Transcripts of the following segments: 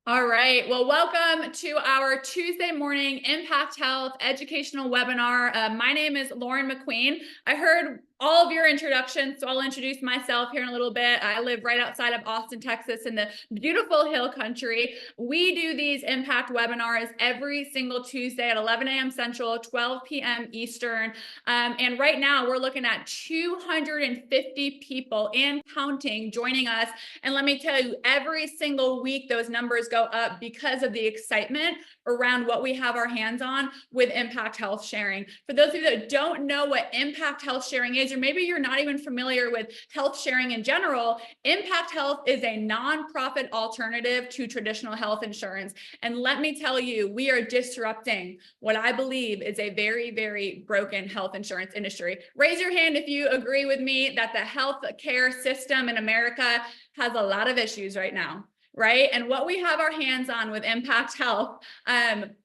All right. Well, welcome to our Tuesday morning Impact Health educational webinar. My name is Lauren McQueen. I heard all of your introductions, so I'll introduce myself here in a little bit. I live right outside of Austin, Texas, in the beautiful Hill Country. We do these Impact webinars every single Tuesday at 11 a.m. Central, 12 p.m. Eastern. And right now, we're looking at 250 people and counting joining us. And let me tell you, every single week, those numbers go up because of the excitement around what we have our hands on with Impact Health Sharing. For those of you that don't know what Impact Health Sharing is, or maybe you're not even familiar with health sharing in general, Impact Health is a nonprofit alternative to traditional health insurance. And let me tell you, we are disrupting what I believe is a very, very broken health insurance industry. Raise your hand if you agree with me that the health care system in America has a lot of issues right now. Right. And what we have our hands on with Impact Health,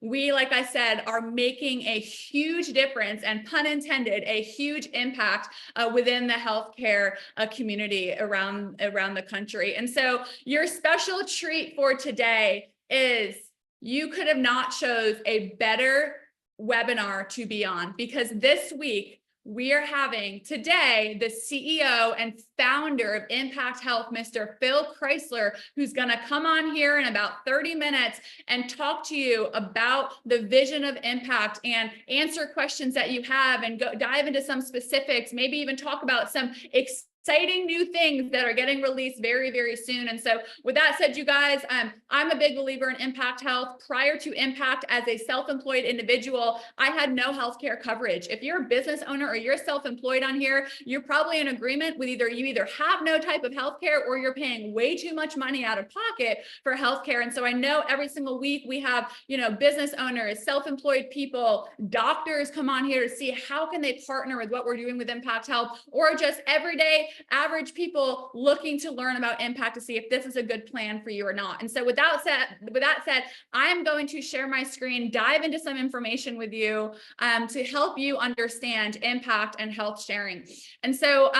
we, like I said, are making a huge difference, and pun intended, a huge impact within the healthcare community around the country. And so your special treat for today is you could have not chose a better webinar to be on, because this week, we are having today the CEO and founder of Impact Health, Mr. Phil Chrysler, who's going to come on here in about 30 minutes and talk to you about the vision of Impact and answer questions that you have and go dive into some specifics, maybe even talk about some exciting new things that are getting released very, very soon. And so with that said, you guys, I'm a big believer in Impact Health. Prior to Impact, as a self-employed individual, I had no healthcare coverage. If you're a business owner or you're self-employed on here, you're probably in agreement with you either have no type of healthcare or you're paying way too much money out of pocket for healthcare. And so I know every single week we have, business owners, self-employed people, doctors come on here to see how can they partner with what we're doing with Impact Health, or just everyday average people looking to learn about Impact to see if this is a good plan for you or not. And so with that said, I am going to share my screen, dive into some information with you to help you understand Impact and health sharing. And so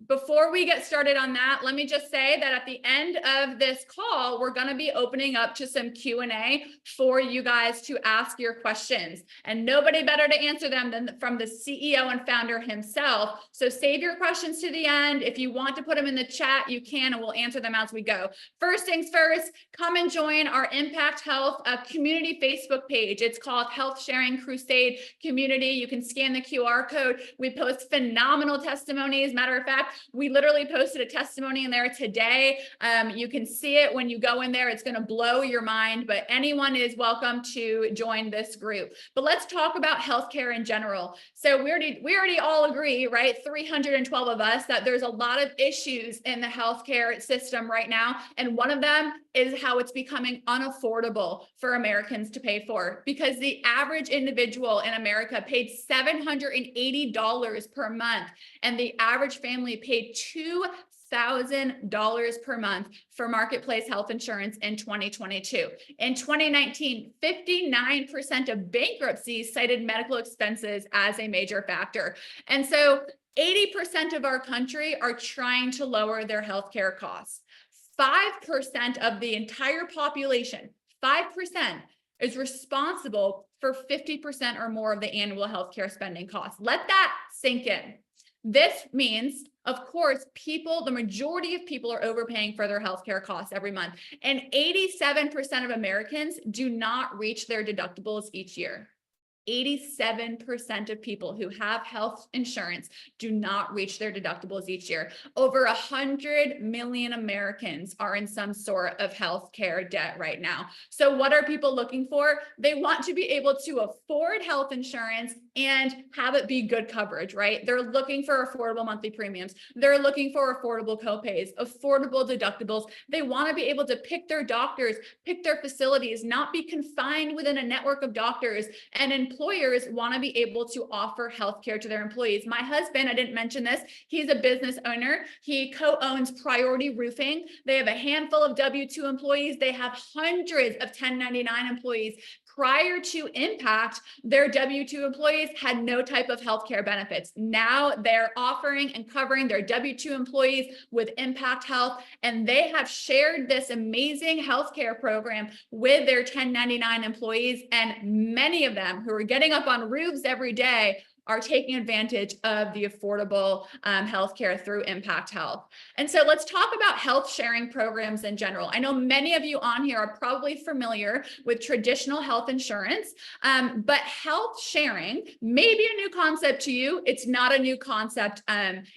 before we get started on that, let me just say that at the end of this call, we're going to be opening up to some Q&A for you guys to ask your questions. And nobody better to answer them than from the CEO and founder himself. So save your questions to the end. If you want to put them in the chat, you can, and we'll answer them as we go. First things first, come and join our Impact Health community Facebook page. It's called Health Sharing Crusade Community. You can scan the QR code. We post phenomenal testimonies. Matter of fact, we literally posted a testimony in there today. You can see it when you go in there. It's going to blow your mind, but anyone is welcome to join this group. But let's talk about healthcare in general. So we already all agree, right? 312 of us, that there's a lot of issues in the healthcare system right now. And one of them is how it's becoming unaffordable for Americans to pay for, because the average individual in America paid $780 per month, and the average family paid $2,000 per month for marketplace health insurance in 2022. In 2019, 59% of bankruptcies cited medical expenses as a major factor. And so 80% of our country are trying to lower their healthcare costs. 5% of the entire population, 5%, is responsible for 50% or more of the annual healthcare spending costs. Let that sink in. This means, of course, the majority of people are overpaying for their healthcare costs every month. And 87% of Americans do not reach their deductibles each year. 87% of people who have health insurance do not reach their deductibles each year. Over 100 million Americans are in some sort of healthcare debt right now. So what are people looking for? They want to be able to afford health insurance and have it be good coverage, right? They're looking for affordable monthly premiums. They're looking for affordable copays, affordable deductibles. They want to be able to pick their doctors, pick their facilities, not be confined within a network of doctors. And employers want to be able to offer healthcare to their employees. My husband, I didn't mention this, he's a business owner. He co-owns Priority Roofing. They have a handful of W-2 employees. They have hundreds of 1099 employees. Prior to Impact, their W-2 employees had no type of healthcare benefits. Now they're offering and covering their W-2 employees with Impact Health, and they have shared this amazing healthcare program with their 1099 employees, and many of them who are getting up on roofs every day are taking advantage of the affordable healthcare through Impact Health. And so let's talk about health sharing programs in general. I know many of you on here are probably familiar with traditional health insurance, but health sharing may be a new concept to you. It's not a new concept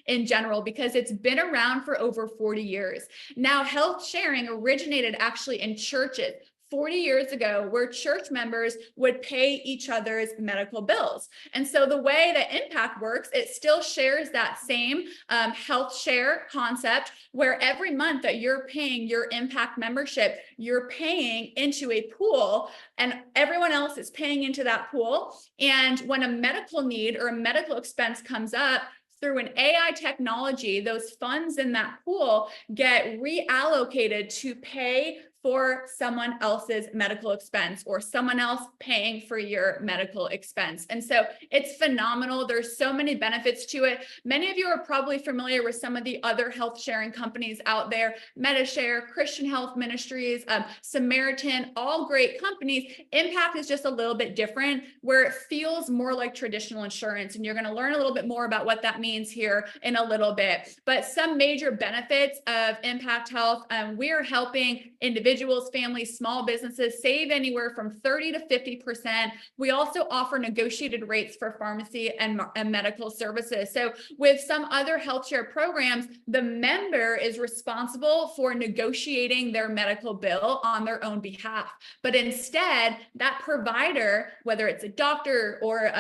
in general because it's been around for over 40 years. Now, health sharing originated actually in churches 40 years ago, where church members would pay each other's medical bills. And so the way that Impact works, it still shares that same health share concept, where every month that you're paying your Impact membership, you're paying into a pool and everyone else is paying into that pool. And when a medical need or a medical expense comes up, through an AI technology, those funds in that pool get reallocated to pay for someone else's medical expense or someone else paying for your medical expense. And so it's phenomenal. There's so many benefits to it. Many of you are probably familiar with some of the other health sharing companies out there, MediShare, Christian Health Ministries, Samaritan, all great companies. Impact is just a little bit different, where it feels more like traditional insurance. And you're going to learn a little bit more about what that means here in a little bit. But some major benefits of Impact Health, we are helping individuals, families, small businesses save anywhere from 30 to 50%. We also offer negotiated rates for pharmacy and medical services. So with some other health share programs, the member is responsible for negotiating their medical bill on their own behalf. But instead, that provider, whether it's a doctor or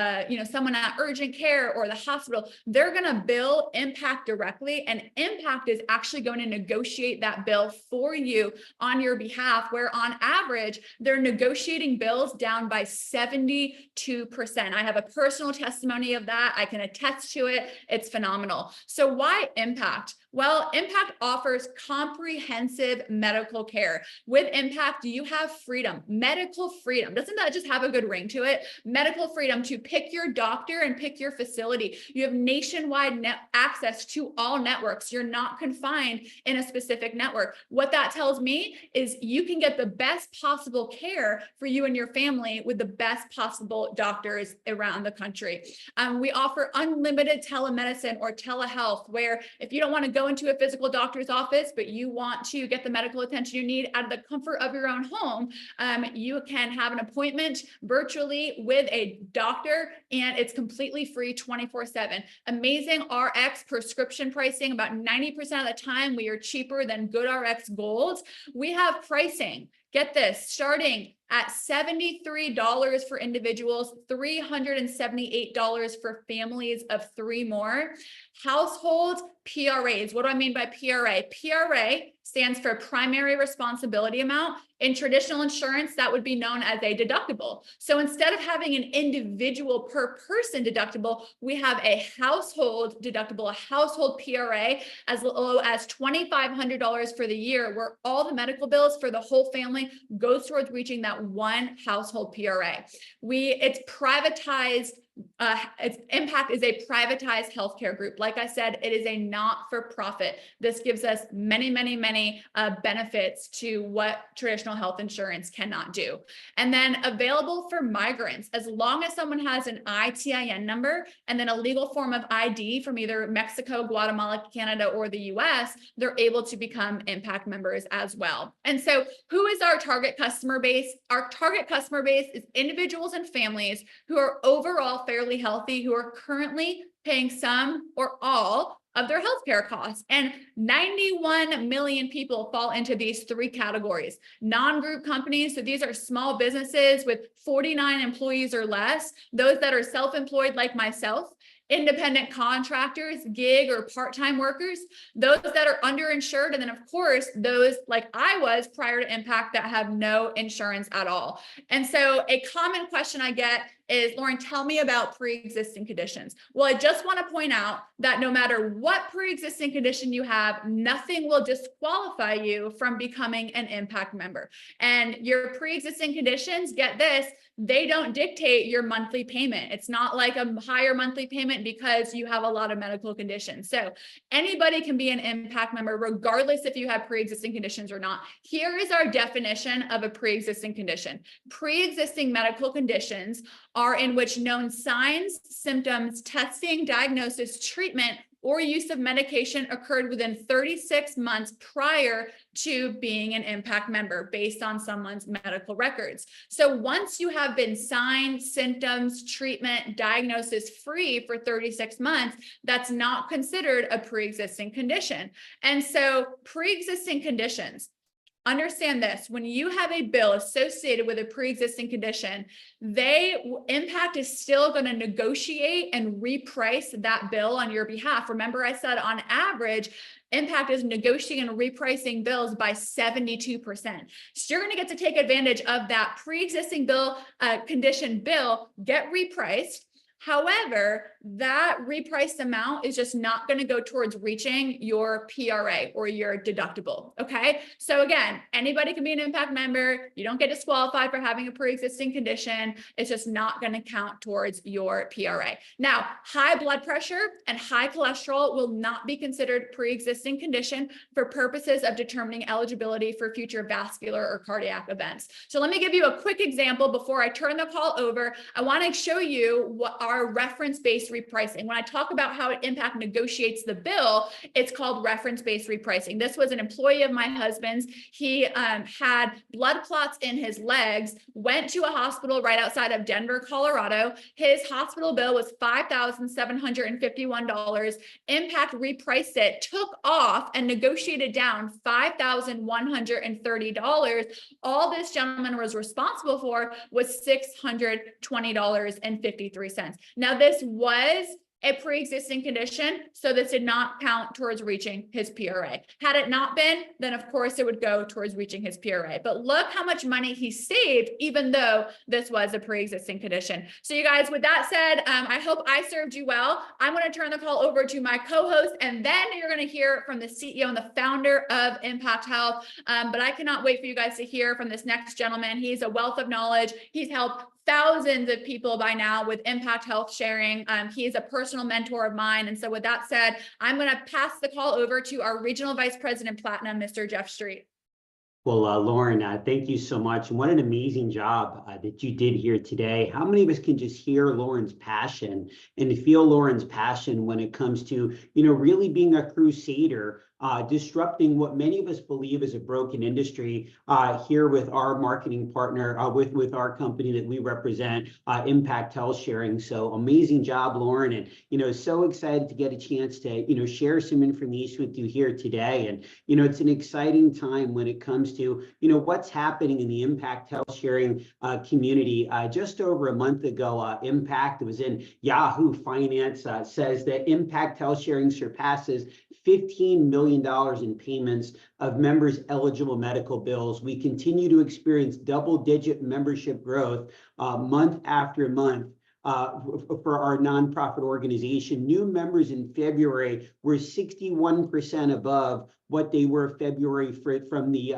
someone at urgent care or the hospital, they're going to bill Impact directly, and Impact is actually going to negotiate that bill for you on your behalf, where on average, they're negotiating bills down by 72%. I have a personal testimony of that. I can attest to it. It's phenomenal. So why Impact? Well, Impact offers comprehensive medical care. With Impact, you have freedom, medical freedom. Doesn't that just have a good ring to it? Medical freedom to pick your doctor and pick your facility. You have nationwide access to all networks. You're not confined in a specific network. What that tells me is you can get the best possible care for you and your family with the best possible doctors around the country. We offer unlimited telemedicine or telehealth, where if you don't want to go into a physical doctor's office, but you want to get the medical attention you need out of the comfort of your own home, you can have an appointment virtually with a doctor, and it's completely free 24/7. Amazing RX prescription pricing. About 90% of the time, we are cheaper than GoodRx Gold. We have pricing, get this, starting at $73 for individuals, $378 for families of 3 more. Household PRAs. What do I mean by PRA? PRA stands for primary responsibility amount. In traditional insurance, that would be known as a deductible. So instead of having an individual per person deductible, we have a household deductible, a household PRA, as low as $2,500 for the year, where all the medical bills for the whole family goes towards reaching that one household PRA. It's privatized. Impact is a privatized healthcare group. Like I said, it is a not-for-profit. This gives us many, many, many benefits to what traditional health insurance cannot do. And then available for migrants, as long as someone has an ITIN number and then a legal form of ID from either Mexico, Guatemala, Canada, or the US, they're able to become Impact members as well. And so who is our target customer base? Our target customer base is individuals and families who are overall fairly healthy, who are currently paying some or all of their healthcare costs. And 91 million people fall into these 3 categories. Non-group companies, so these are small businesses with 49 employees or less, those that are self-employed like myself, independent contractors, gig or part-time workers, those that are underinsured, and then of course, those like I was prior to Impact that have no insurance at all. And so a common question I get is, Lauren, tell me about pre-existing conditions. Well, I just want to point out that no matter what pre-existing condition you have, nothing will disqualify you from becoming an impact member. And your pre-existing conditions, get this, they don't dictate your monthly payment. It's not like a higher monthly payment because you have a lot of medical conditions. So anybody can be an impact member, regardless if you have pre-existing conditions or not. Here is our definition of a pre-existing condition. Pre-existing medical conditions are in which known signs, symptoms, testing, diagnosis, treatment, or use of medication occurred within 36 months prior to being an impact member based on someone's medical records. So once you have been signed, symptoms, treatment, diagnosis free for 36 months, that's not considered a pre-existing condition. And so pre-existing conditions, understand this, when you have a bill associated with a pre-existing condition, Impact is still going to negotiate and reprice that bill on your behalf. Remember, I said on average, Impact is negotiating and repricing bills by 72%. So you're going to get to take advantage of that pre-existing condition bill, get repriced. However, that repriced amount is just not going to go towards reaching your PRA or your deductible. Okay. So again, anybody can be an impact member. You don't get disqualified for having a pre-existing condition. It's just not going to count towards your PRA. Now, high blood pressure and high cholesterol will not be considered pre-existing condition for purposes of determining eligibility for future vascular or cardiac events. So let me give you a quick example before I turn the call over. I want to show you what our reference-based repricing. When I talk about how Impact negotiates the bill, it's called reference-based repricing. This was an employee of my husband's. He had blood clots in his legs, went to a hospital right outside of Denver, Colorado. His hospital bill was $5,751. Impact repriced it, took off and negotiated down $5,130. All this gentleman was responsible for was $620.53. Now, this was a pre-existing condition, so this did not count towards reaching his PRA. Had it not been, then of course it would go towards reaching his PRA. But look how much money he saved, even though this was a pre-existing condition. So you guys, with that said, I hope I served you well. I'm going to turn the call over to my co-host, and then you're going to hear from the CEO and the founder of Impact Health. But I cannot wait for you guys to hear from this next gentleman. He's a wealth of knowledge. He's helped thousands of people by now with Impact Health sharing. He is a personal mentor of mine. And so with that said, I'm going to pass the call over to our Regional Vice President Platinum, Mr. Jeff Street. Well, Lauren, thank you so much. And what an amazing job that you did here today. How many of us can just hear Lauren's passion and feel Lauren's passion when it comes to, really being a crusader, disrupting what many of us believe is a broken industry here with our marketing partner, with our company that we represent, Impact Health Sharing. So amazing job, Lauren. And, so excited to get a chance to, share some information with you here today. And, it's an exciting time when it comes to, what's happening in the Impact Health Sharing community. Just over a month ago, Impact, it was in Yahoo Finance, says that Impact Health Sharing surpasses $15 million in payments of members' eligible medical bills. We continue to experience double-digit membership growth month after month. For our nonprofit organization. New members in February were 61% above what they were February from the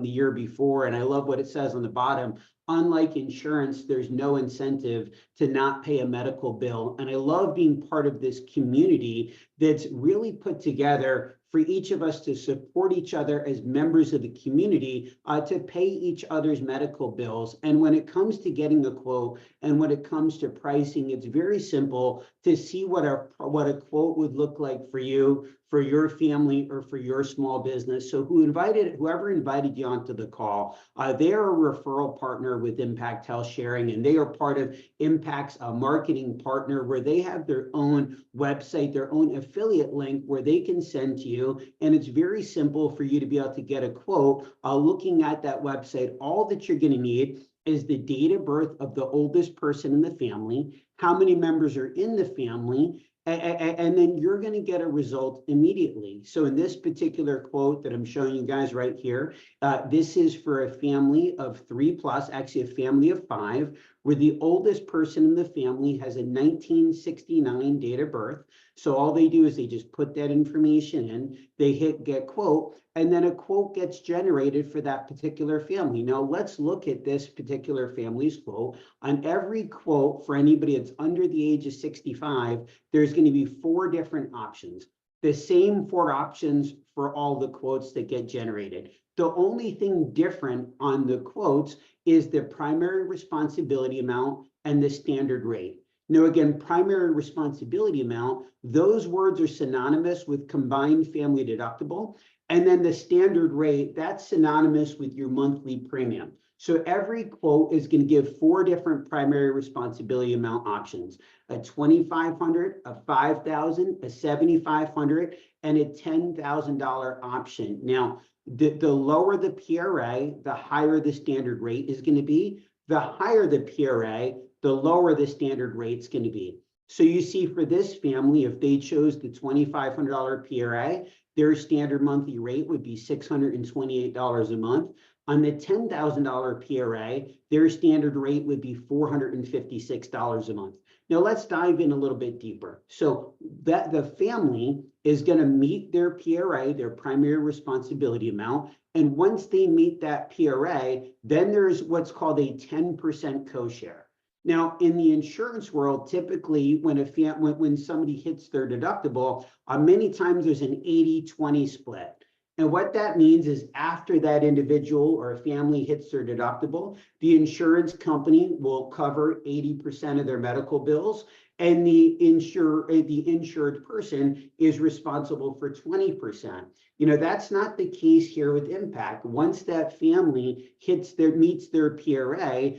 year before. And I love what it says on the bottom. Unlike insurance, there's no incentive to not pay a medical bill. And I love being part of this community that's really put together for each of us to support each other as members of the community to pay each other's medical bills. And when it comes to getting a quote and when it comes to pricing, it's very simple to see what a quote would look like for you, for your family, or for your small business. So whoever invited you onto the call, they are a referral partner with Impact Health Sharing, and they are part of Impact's marketing partner, where they have their own website, their own affiliate link where they can send to you. And it's very simple for you to be able to get a quote. Looking at that website, all that you're going to need is the date of birth of the oldest person in the family, how many members are in the family, And then you're going to get a result immediately. So in this particular quote that I'm showing you guys right here, this is for a family of 3+, actually a family of 5, where the oldest person in the family has a 1969 date of birth. So all they do is they just put that information in, they hit get quote, and then a quote gets generated for that particular family. Now let's look at this particular family's quote. On every quote for anybody that's under the age of 65, there's going to be 4 different options. The same 4 options for all the quotes that get generated. The only thing different on the quotes is the primary responsibility amount and the standard rate. Now, again, primary responsibility amount, those words are synonymous with combined family deductible. And then the standard rate, that's synonymous with your monthly premium. So every quote is going to give 4 different primary responsibility amount options: a $2,500, a $5,000, a $7,500, and a $10,000 option. Now, the lower the PRA, the higher the standard rate is going to be. The higher the PRA, the lower the standard rate is going to be. So you see for this family, if they chose the $2,500 PRA, their standard monthly rate would be $628 a month. On the $10,000 PRA, their standard rate would be $456 a month. Now let's dive in a little bit deeper. So that the family is going to meet their PRA, their primary responsibility amount. And once they meet that PRA, then there's what's called a 10% co-share. Now, in the insurance world, typically when somebody hits their deductible, many times there's an 80-20 split. And what that means is after that individual or a family hits their deductible, the insurance company will cover 80% of their medical bills, and the insured person is responsible for 20%. You know, that's not the case here with Impact. Once that family meets their PRA,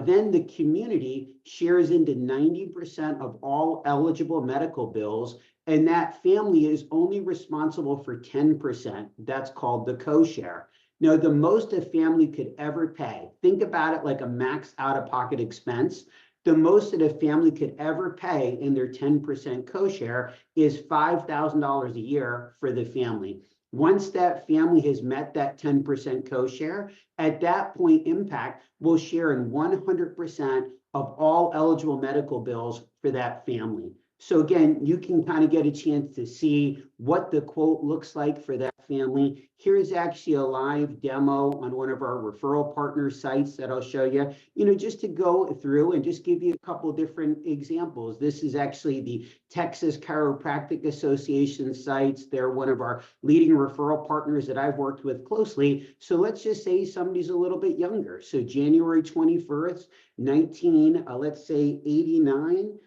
then the community shares into 90% of all eligible medical bills, and that family is only responsible for 10%. That's called the co-share. Now, the most a family could ever pay, think about it like a max out-of-pocket expense. The most that a family could ever pay in their 10% co-share is $5,000 a year for the family. Once that family has met that 10% co-share, at that point, Impact will share in 100% of all eligible medical bills for that family. So again, you can kind of get a chance to see what the quote looks like for that family. Here's actually a live demo on one of our referral partner sites that I'll show you, just to go through and just give you a couple different examples. This is actually the Texas Chiropractic Association sites. They're one of our leading referral partners that I've worked with closely. So let's just say somebody's a little bit younger. So January 21st, let's say 89.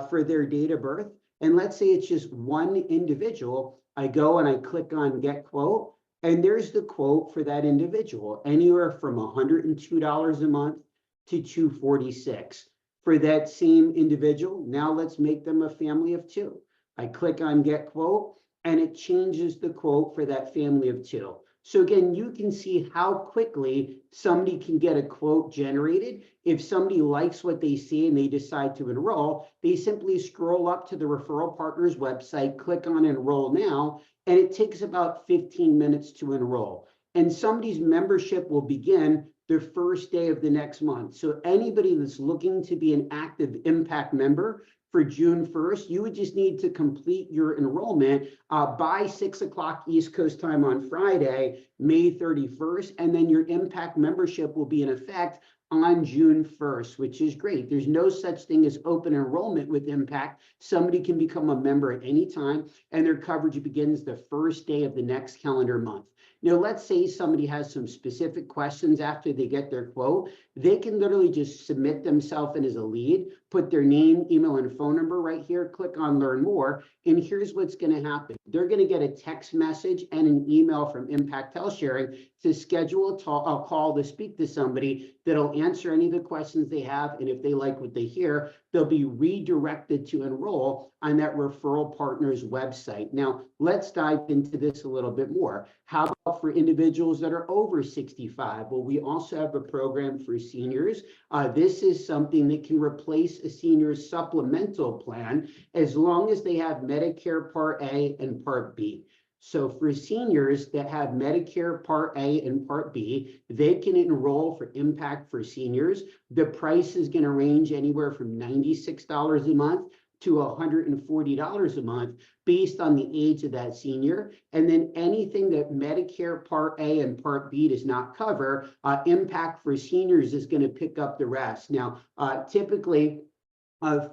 For their date of birth. And let's say it's just one individual. I go and I click on get quote, and there's the quote for that individual, anywhere from $102 a month to $246 for that same individual. Now let's make them a family of 2. I click on get quote, and it changes the quote for that family of 2. So again, you can see how quickly somebody can get a quote generated. If somebody likes what they see and they decide to enroll, they simply scroll up to the referral partner's website, click on enroll now, and it takes about 15 minutes to enroll. And somebody's membership will begin the first day of the next month. So anybody that's looking to be an active Impact member for June 1st, you would just need to complete your enrollment by 6 o'clock East Coast time on Friday, May 31st, and then your Impact membership will be in effect on June 1st, which is great. There's no such thing as open enrollment with Impact. Somebody can become a member at any time, and their coverage begins the first day of the next calendar month. Now, let's say somebody has some specific questions after they get their quote. They can literally just submit themselves in as a lead, put their name, email, and phone number right here, click on learn more, and here's what's going to happen. They're going to get a text message and an email from Impact Health Sharing to schedule a call to speak to somebody that'll answer any of the questions they have. And if they like what they hear, they'll be redirected to enroll on that referral partner's website. Now, let's dive into this a little bit more. How about for individuals that are over 65? Well, we also have a program for seniors. This is something that can replace a senior's supplemental plan as long as they have Medicare Part A and Part B. So for seniors that have Medicare Part A and Part B, they can enroll for Impact for Seniors. The price is going to range anywhere from $96 a month to $140 a month based on the age of that senior. And then anything that Medicare Part A and Part B does not cover, Impact for Seniors is going to pick up the rest. Now, typically,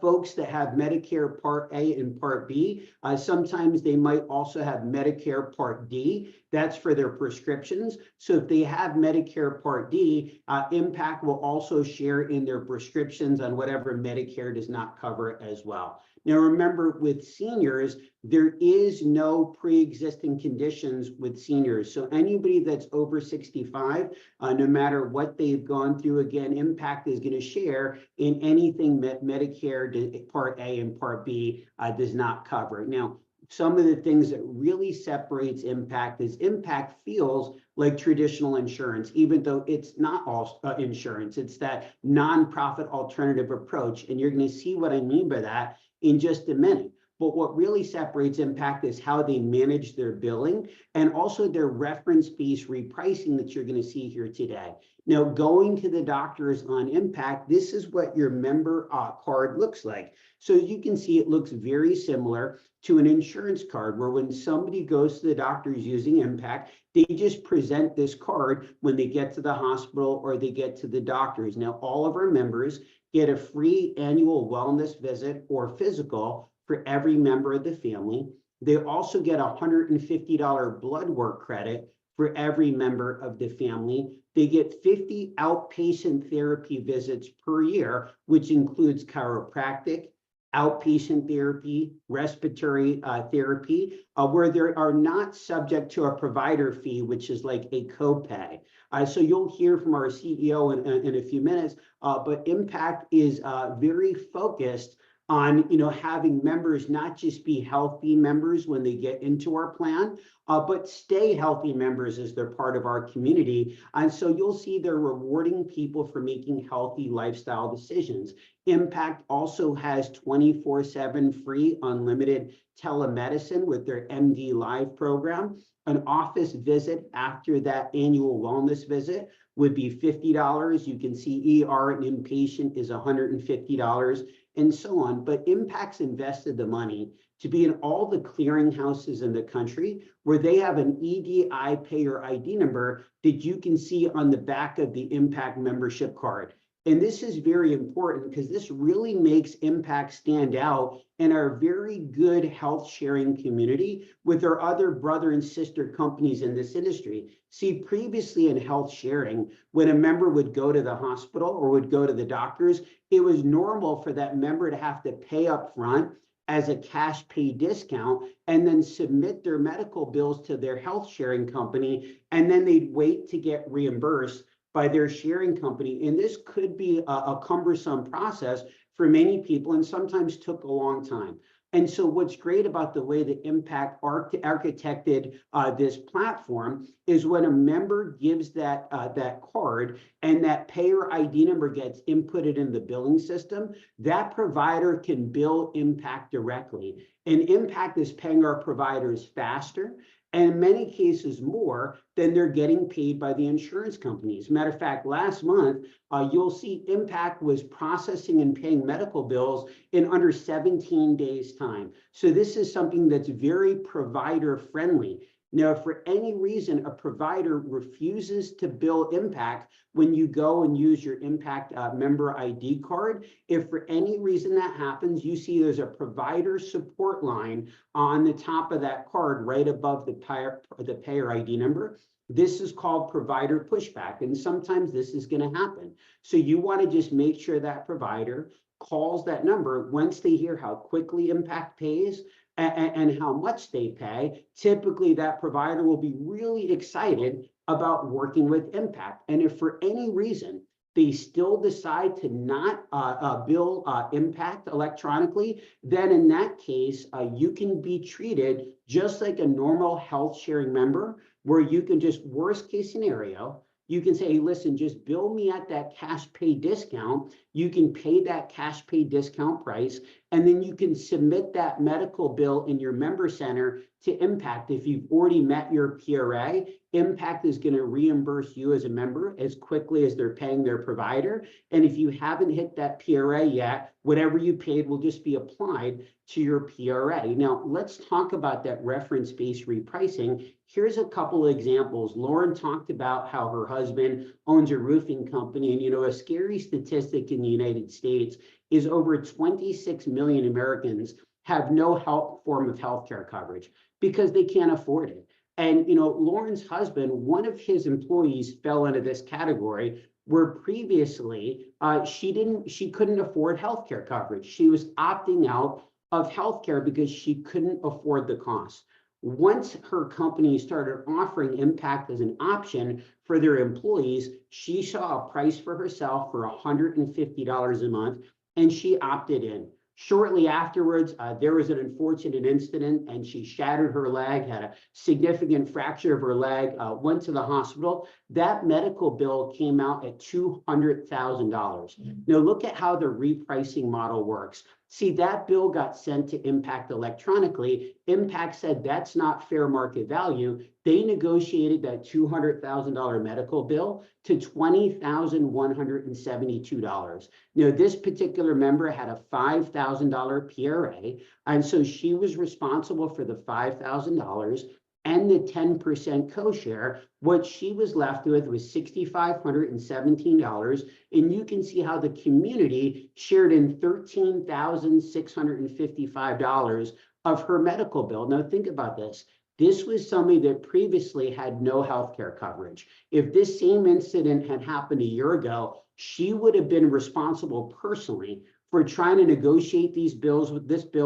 folks that have Medicare Part A and Part B, sometimes they might also have Medicare Part D. That's for their prescriptions. So if they have Medicare Part D, Impact will also share in their prescriptions on whatever Medicare does not cover as well. Now, remember, with seniors, there is no pre-existing conditions with seniors. So anybody that's over 65, no matter what they've gone through, again, Impact is going to share in anything that Medicare Part A and Part B does not cover. Now, some of the things that really separates Impact is Impact feels like traditional insurance, even though it's not all insurance. It's that nonprofit alternative approach. And you're going to see what I mean by that in just a minute. But what really separates Impact is how they manage their billing and also their reference-based repricing that you're going to see here today. Now, going to the doctors on Impact, this is what your member card looks like. So as you can see, it looks very similar to an insurance card where when somebody goes to the doctors using Impact, they just present this card when they get to the hospital or they get to the doctors. Now, all of our members get a free annual wellness visit or physical for every member of the family. They also get a $150 blood work credit for every member of the family. They get 50 outpatient therapy visits per year, which includes chiropractic, outpatient therapy, respiratory therapy, where they are not subject to a provider fee, which is like a copay. So you'll hear from our CEO in a few minutes, but Impact is very focused on having members not just be healthy members when they get into our plan, but stay healthy members as they're part of our community. And so you'll see they're rewarding people for making healthy lifestyle decisions. Impact also has 24/7 free unlimited telemedicine with their MD Live program. An office visit after that annual wellness visit would be $50. You can see ER and inpatient is $150 and so on. But Impact's invested the money to be in all the clearinghouses in the country where they have an EDI payer ID number that you can see on the back of the Impact membership card. And this is very important because this really makes Impact stand out in our very good health sharing community with our other brother and sister companies in this industry. See, previously in health sharing, when a member would go to the hospital or would go to the doctors, it was normal for that member to have to pay up front as a cash pay discount and then submit their medical bills to their health sharing company, and then they'd wait to get reimbursed by their sharing company. And this could be a cumbersome process for many people and sometimes took a long time. And so what's great about the way that Impact architected this platform is when a member gives that card and that payer ID number gets inputted in the billing system, that provider can bill Impact directly. And Impact is paying our providers faster, and in many cases more than they're getting paid by the insurance companies. Matter of fact, last month, you'll see Impact was processing and paying medical bills in under 17 days' time. So this is something that's very provider friendly. Now, if for any reason a provider refuses to bill Impact when you go and use your Impact member ID card, if for any reason that happens, you see there's a provider support line on the top of that card right above the payer ID number. This is called provider pushback, and sometimes this is going to happen. So you want to just make sure that provider calls that number once they hear how quickly Impact pays and how much they pay. Typically, that provider will be really excited about working with Impact. And if for any reason they still decide to not bill Impact electronically, then in that case, you can be treated just like a normal health sharing member, where you can just, worst case scenario, you can say, hey, listen, just bill me at that cash pay discount. You can pay that cash pay discount price, and then you can submit that medical bill in your member center to Impact. If you've already met your PRA, Impact is going to reimburse you as a member as quickly as they're paying their provider. And if you haven't hit that PRA yet, whatever you paid will just be applied to your PRA. Now, let's talk about that reference-based repricing. Here's a couple of examples. Lauren talked about how her husband owns a roofing company. And, a scary statistic in the United States is over 26 million Americans have no form of healthcare coverage because they can't afford it. And, Lauren's husband, one of his employees fell into this category where previously she couldn't afford healthcare coverage. She was opting out of healthcare because she couldn't afford the cost. Once her company started offering Impact as an option for their employees, she saw a price for herself for $150 a month, and she opted in. Shortly afterwards, there was an unfortunate incident, and she shattered her leg, had a significant fracture of her leg, went to the hospital. That medical bill came out at $200,000. Now look at how the repricing model works. See, that bill got sent to Impact electronically. Impact said that's not fair market value. They negotiated that $200,000 medical bill to $20,172. Now, this particular member had a $5,000 PRA, and so she was responsible for the $5,000 and the 10% co-share. What she was left with was $6,517. And you can see how the community shared in $13,655 of her medical bill. Now think about this. This was somebody that previously had no healthcare coverage. If this same incident had happened a year ago, she would have been responsible personally for trying to negotiate this bill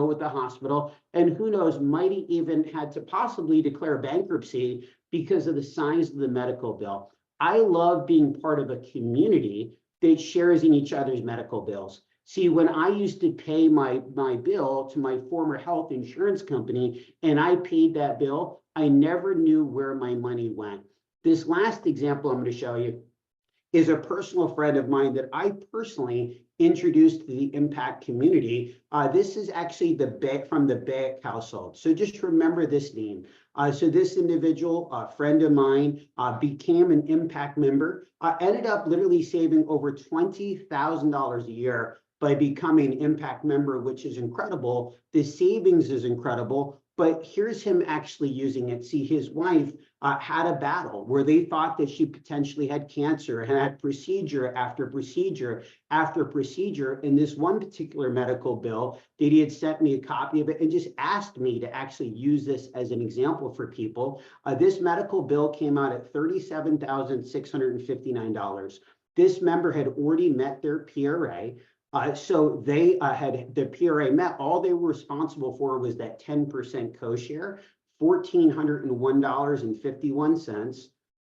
with the hospital, and who knows, might even had to possibly declare bankruptcy because of the size of the medical bill. I love being part of a community that shares in each other's medical bills. See, when I used to pay my bill to my former health insurance company and I paid that bill, I never knew where my money went. This last example I'm going to show you is a personal friend of mine that I personally introduced to the Impact community. This is actually from the Beck household. So just remember this name. So this individual, a friend of mine, became an Impact member, ended up literally saving over $20,000 a year by becoming an Impact member, which is incredible. The savings is incredible, but here's him actually using it. See, his wife had a battle where they thought that she potentially had cancer and had procedure after procedure after procedure. In this one particular medical bill, that he had sent me a copy of it and just asked me to actually use this as an example for people. This medical bill came out at $37,659. This member had already met their PRA. So they had the PRA met. All they were responsible for was that 10% co-share, $1,401.51,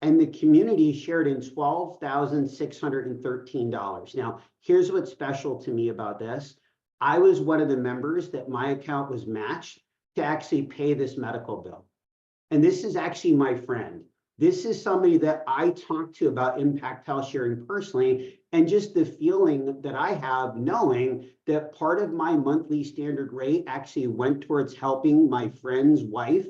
and the community shared in $12,613. Now, here's what's special to me about this. I was one of the members that my account was matched to actually pay this medical bill. And this is actually my friend. This is somebody that I talked to about Impact Health Sharing personally, and just the feeling that I have knowing that part of my monthly standard rate actually went towards helping my friend's wife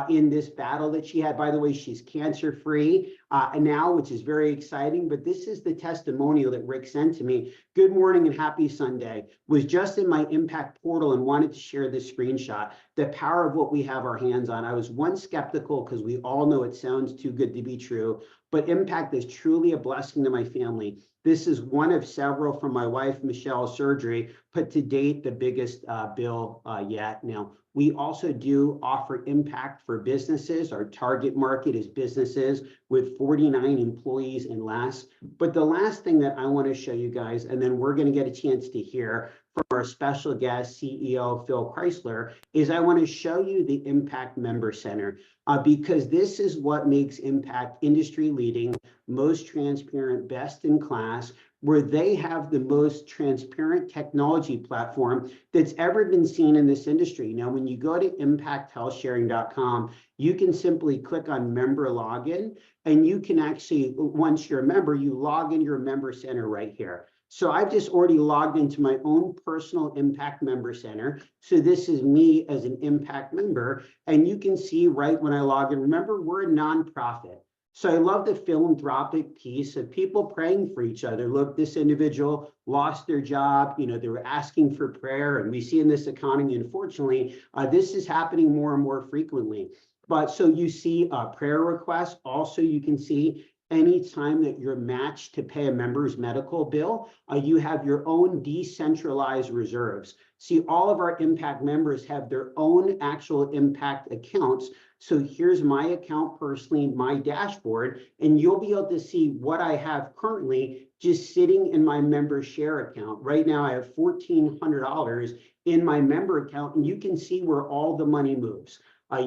in this battle that she had. By the way, she's cancer-free now, which is very exciting. But this is the testimonial that Rick sent to me. Good morning and happy Sunday. Was just in my Impact portal and wanted to share this screenshot. The power of what we have our hands on. I was once skeptical because we all know it sounds too good to be true, but Impact is truly a blessing to my family. This is one of several from my wife, Michelle's surgery, but to date, the biggest bill yet. Now, we also do offer Impact for businesses. Our target market is businesses with 49 employees and less. But the last thing that I want to show you guys, and then we're going to get a chance to hear from our special guest CEO, Phil Chrysler, is I want to show you the Impact Member Center because this is what makes Impact industry leading, most transparent, best in class, where they have the most transparent technology platform that's ever been seen in this industry. Now, when you go to impacthealthsharing.com, you can simply click on member login, and you can actually, once you're a member, you log in your member center right here. So I've just already logged into my own personal Impact Member Center. So this is me as an Impact member, and you can see right when I log in, remember, we're a nonprofit. So I love the philanthropic piece of people praying for each other. Look, this individual lost their job. You know, they were asking for prayer. And we see in this economy, unfortunately, this is happening more and more frequently. But so you see prayer requests. Also, you can see anytime that you're matched to pay a member's medical bill, you have your own decentralized reserves. See, all of our Impact members have their own actual Impact accounts. So here's my account personally, my dashboard, and you'll be able to see what I have currently just sitting in my member share account. Right now, I have $1,400 in my member account, and you can see where all the money moves.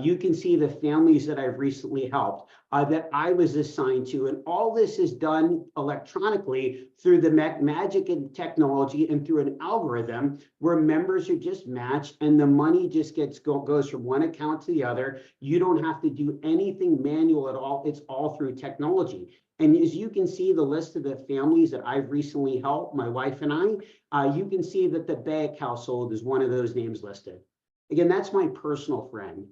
You can see the families that I've recently helped, that I was assigned to, and all this is done electronically through the magic of technology and through an algorithm where members are just matched and the money just goes from one account to the other. You don't have to do anything manual at all. It's all through technology. And as you can see the list of the families that I've recently helped, my wife and I, you can see that the Bayek household is one of those names listed. Again, that's my personal friend.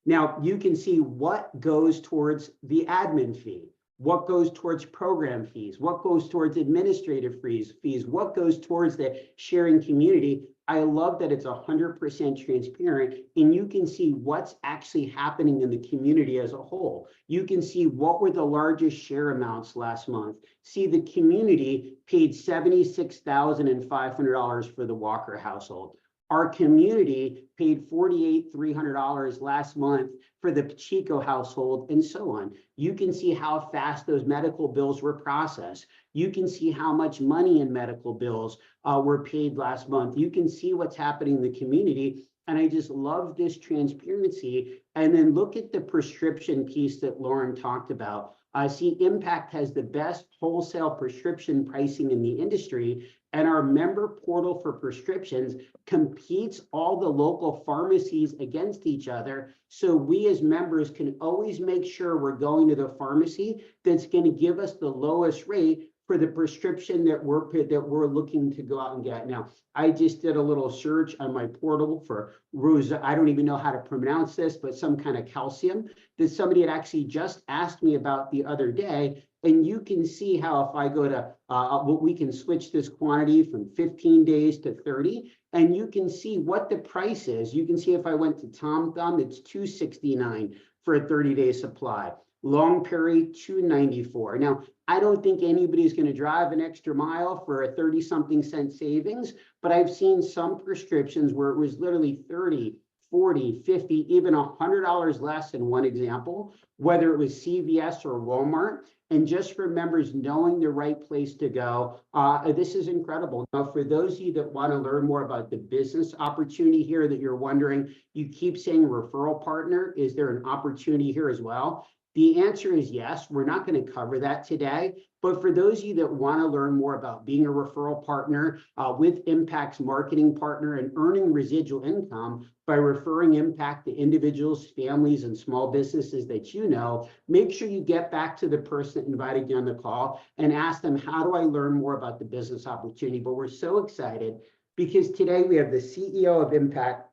Now, you can see what goes towards the admin fee, what goes towards program fees, what goes towards administrative fees, what goes towards the sharing community. I love that it's 100% transparent, and you can see what's actually happening in the community as a whole. You can see what were the largest share amounts last month. See, the community paid $76,500 for the Walker household. Our community paid $48,300 last month for the Pacheco household, and so on. You can see how fast those medical bills were processed. You can see how much money in medical bills were paid last month. You can see what's happening in the community. And I just love this transparency. And then look at the prescription piece that Lauren talked about. See, Impact has the best wholesale prescription pricing in the industry, and our member portal for prescriptions competes all the local pharmacies against each other. So we as members can always make sure we're going to the pharmacy that's going to give us the lowest rate for the prescription that we're looking to go out and get. Now, I just did a little search on my portal for Rosa. I don't even know how to pronounce this, but some kind of calcium that somebody had actually just asked me about the other day. And you can see how if I go to, we can switch this quantity from 15 days to 30, and you can see what the price is. You can see if I went to Tom Thumb, it's $269 for a 30-day supply. Long Perry, $294. Now, I don't think anybody's going to drive an extra mile for a 30-something cent savings, but I've seen some prescriptions where it was literally 30, 40, 50, even $100 less in one example, whether it was CVS or Walmart. And just for members knowing the right place to go, this is incredible. Now, for those of you that want to learn more about the business opportunity here that you're wondering, you keep saying referral partner. Is there an opportunity here as well? The answer is yes. We're not going to cover that today. But for those of you that want to learn more about being a referral partner with Impact's marketing partner and earning residual income by referring Impact to individuals, families, and small businesses that you know, make sure you get back to the person that invited you on the call and ask them, how do I learn more about the business opportunity? But we're so excited because today we have the CEO of Impact,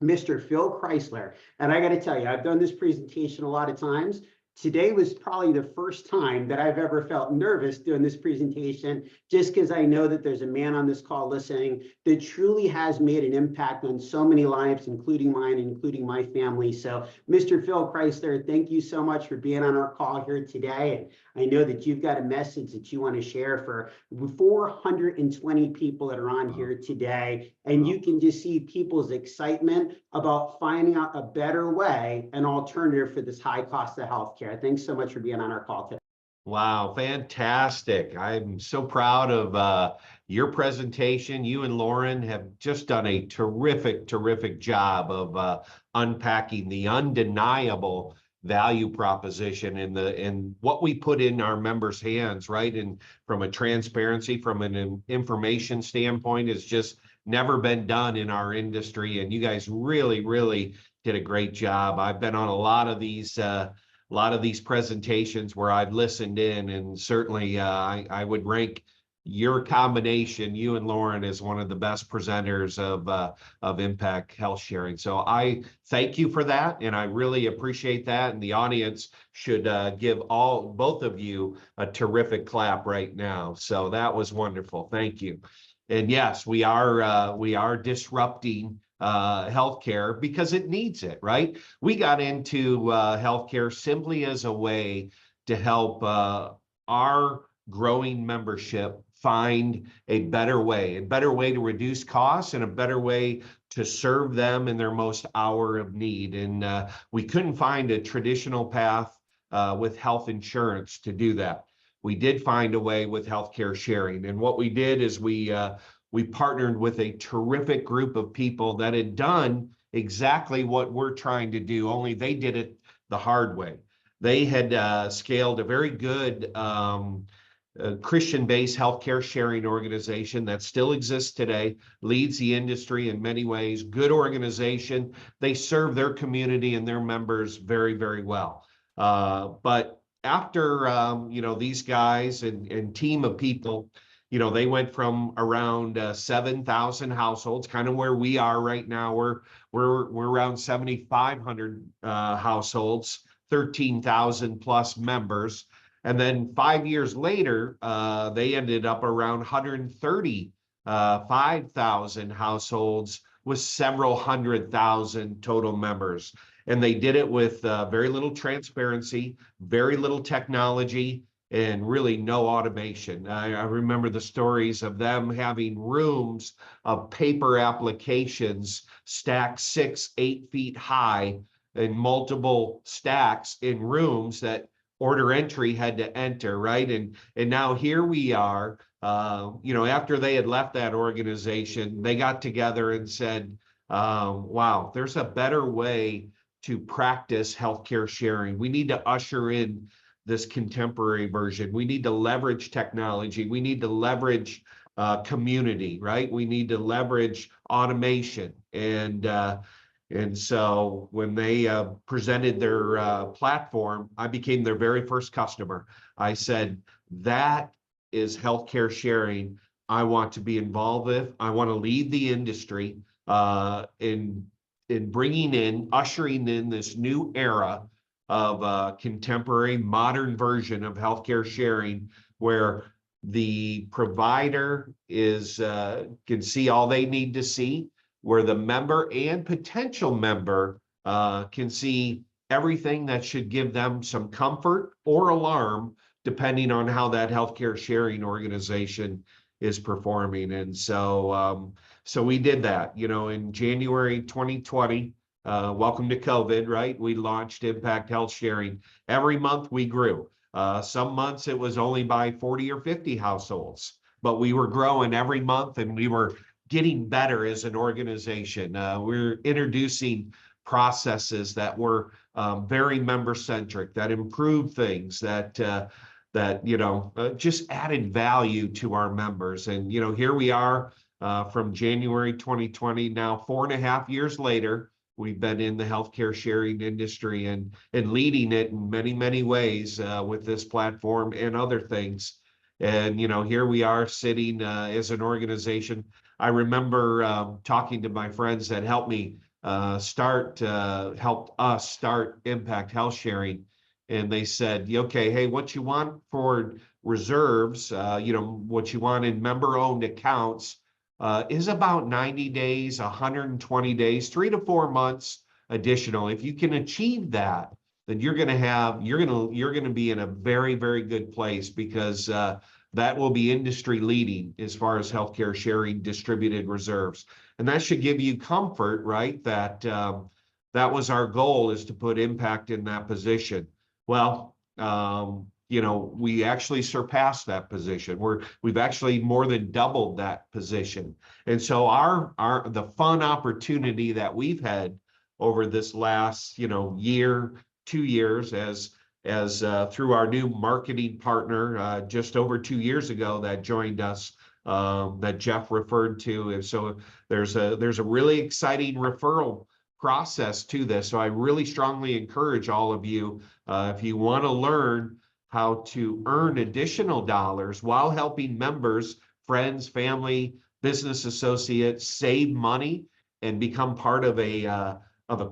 Mr. Phil Chrysler. And I got to tell you, I've done this presentation a lot of times. Today was probably the first time that I've ever felt nervous doing this presentation, just because I know that there's a man on this call listening that truly has made an impact on so many lives, including mine, including my family. So, Mr. Phil Chrysler, thank you so much for being on our call here today. And I know that you've got a message that you want to share for 420 people that are on here today. And you can just see people's excitement about finding out a better way, an alternative for this high cost of healthcare. Thanks so much for being on our call today. Wow, fantastic. I'm so proud of your presentation. You and Lauren have just done a terrific, terrific job of unpacking the undeniable value proposition in what we put in our members' hands, right? And from a transparency, from an information standpoint, it's just never been done in our industry. And you guys really, really did a great job. I've been on a lot of these presentations where I've listened in, and certainly I would rank your combination, you and Lauren, as one of the best presenters of impact health sharing. So I thank you for that, and I really appreciate that. And the audience should give both of you a terrific clap right now. So that was wonderful. Thank you. And yes, we are disrupting healthcare because it needs it, right? We got into healthcare simply as a way to help our growing membership find a better way to reduce costs and a better way to serve them in their most hour of need. And we couldn't find a traditional path with health insurance to do that. We did find a way with healthcare sharing. And what we did is we partnered with a terrific group of people that had done exactly what we're trying to do, only they did it the hard way. They had scaled a very good Christian-based healthcare sharing organization that still exists today, leads the industry in many ways, good organization. They serve their community and their members very, very well. But after, these guys and team of people, they went from around 7,000 households, kind of where we are right now. We're around 7,500 households, 13,000 plus members. And then 5 years later, they ended up around 135,000 households with several 100,000 total members. And they did it with very little transparency, very little technology, and really no automation. I remember the stories of them having rooms of paper applications stacked 6, 8 feet high in multiple stacks in rooms that order entry had to enter, right? And now here we are, after they had left that organization, they got together and said, wow, there's a better way to practice healthcare sharing. We need to usher in this contemporary version. We need to leverage technology. We need to leverage community, right? We need to leverage automation. And so when they presented their platform, I became their very first customer. I said, that is healthcare sharing I want to be involved with. I want to lead the industry in ushering in this new era of a contemporary modern version of healthcare sharing, where the provider can see all they need to see, where the member and potential member can see everything that should give them some comfort or alarm, depending on how that healthcare sharing organization is performing. And so we did that, in January 2020. Welcome to COVID, right? We launched Impact Health Sharing. Every month we grew. Some months it was only by 40 or 50 households, but we were growing every month, and we were getting better as an organization. We're introducing processes that were very member-centric, that improved things, that just added value to our members. And here we are from January 2020, now 4.5 years later. We've been in the healthcare sharing industry and leading it in many, many ways with this platform and other things. And here we are sitting as an organization. I remember talking to my friends that helped us start Impact Health Sharing, and they said, okay, hey, what you want for reserves, what you want in member-owned accounts is about 90 days, 120 days, 3 to 4 months additional. If you can achieve that, then you're going to be in a very, very good place, because that will be industry leading as far as healthcare sharing distributed reserves. And that should give you comfort, right? That that was our goal, is to put Impact in that position. Well, we actually surpassed that position. We've actually more than doubled that position. And so the fun opportunity that we've had over this last, year, 2 years as through our new marketing partner, just over 2 years ago that joined us, that Jeff referred to. And so there's a really exciting referral process to this. So I really strongly encourage all of you, if you want to learn how to earn additional dollars while helping members, friends, family, business associates save money and become part of a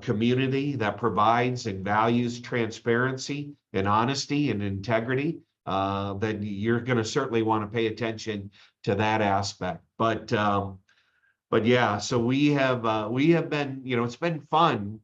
community that provides and values transparency and honesty and integrity, then you're going to certainly want to pay attention to that aspect. But yeah, so we have been, it's been fun,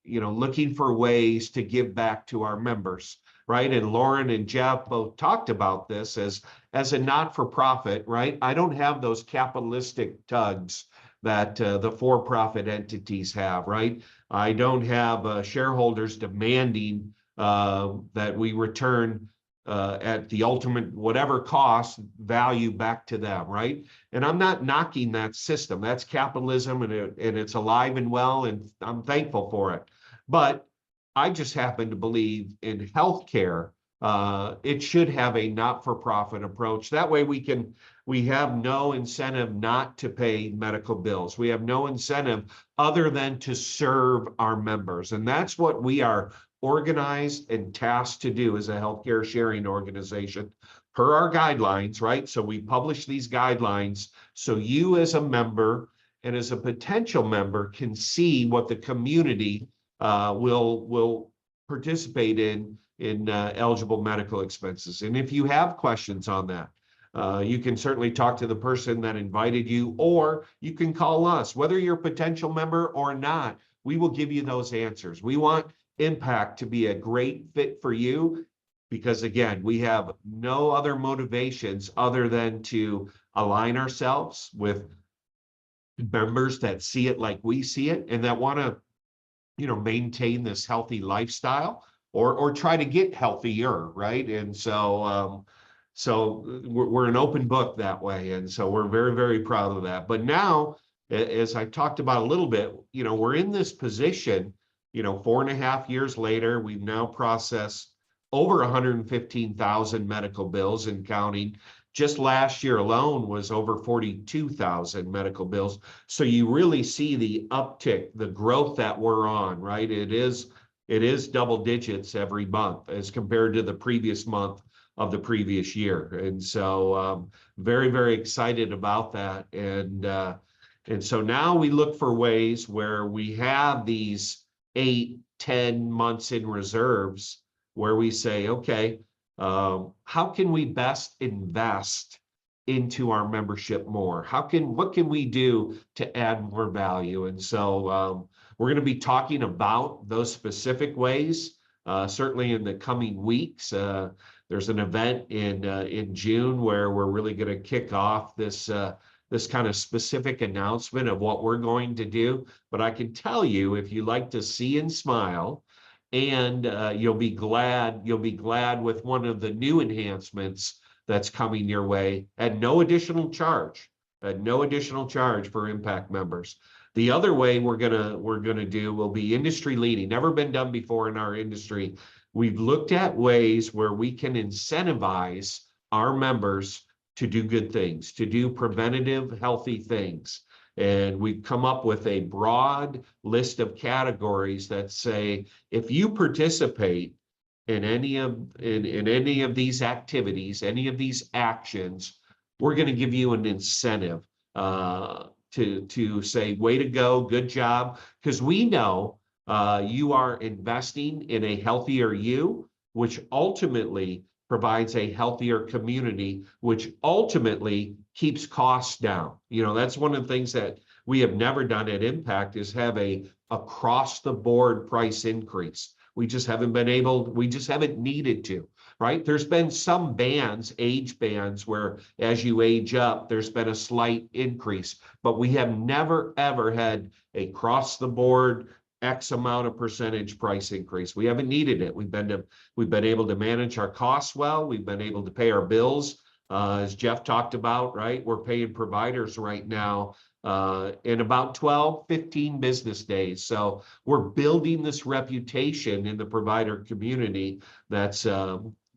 looking for ways to give back to our members, right? And Lauren and Jeff both talked about this as a not-for-profit, right? I don't have those capitalistic tugs that the for-profit entities have, right? I don't have shareholders demanding that we return at the ultimate, whatever cost, value back to them, right? And I'm not knocking that system. That's capitalism, and it's alive and well, and I'm thankful for it. But I just happen to believe in healthcare. It should have a not-for-profit approach. That way we have no incentive not to pay medical bills. We have no incentive other than to serve our members. And that's what we are organized and tasked to do as a healthcare sharing organization per our guidelines, right? So we publish these guidelines so you as a member and as a potential member can see what the community will participate in eligible medical expenses. And if you have questions on that, you can certainly talk to the person that invited you, or you can call us. Whether you're a potential member or not, we will give you those answers. We want Impact to be a great fit for you because, again, we have no other motivations other than to align ourselves with members that see it like we see it and that want to maintain this healthy lifestyle or try to get healthier, right? And so we're an open book that way, and so we're very, very proud of that. But now, as I talked about a little bit, we're in this position, 4.5 years later, we've now processed over 115,000 medical bills and counting. Just last year alone was over 42,000 medical bills. So you really see the uptick, the growth that we're on, right? It is double digits every month as compared to the previous month of the previous year. And so very, very excited about that. And so now we look for ways where we have these 8-10 months in reserves where we say, okay, how can we best invest into our membership more? What can we do to add more value? And so we're going to be talking about those specific ways, certainly in the coming weeks. There's an event in June where we're really going to kick off this kind of specific announcement of what we're going to do. But I can tell you, if you like to see and smile, and you'll be glad with one of the new enhancements that's coming your way at no additional charge for Impact members. The other way we're gonna do will be industry leading, never been done before in our industry. We've looked at ways where we can incentivize our members to do good things, to do preventative, healthy things. And we've come up with a broad list of categories that say, if you participate in any of these activities, any of these actions, we're going to give you an incentive to say, way to go, good job, because we know you are investing in a healthier you, which ultimately provides a healthier community, which ultimately keeps costs down. That's one of the things that we have never done at Impact is have a across the board price increase. We just haven't needed to, right? There's been some age bands where as you age up, there's been a slight increase, but we have never, ever had a across the board X amount of percentage price increase. We haven't needed it. We've been able to manage our costs well. We've been able to pay our bills. As Jeff talked about, right? We're paying providers right now in about 12, 15 business days. So we're building this reputation in the provider community that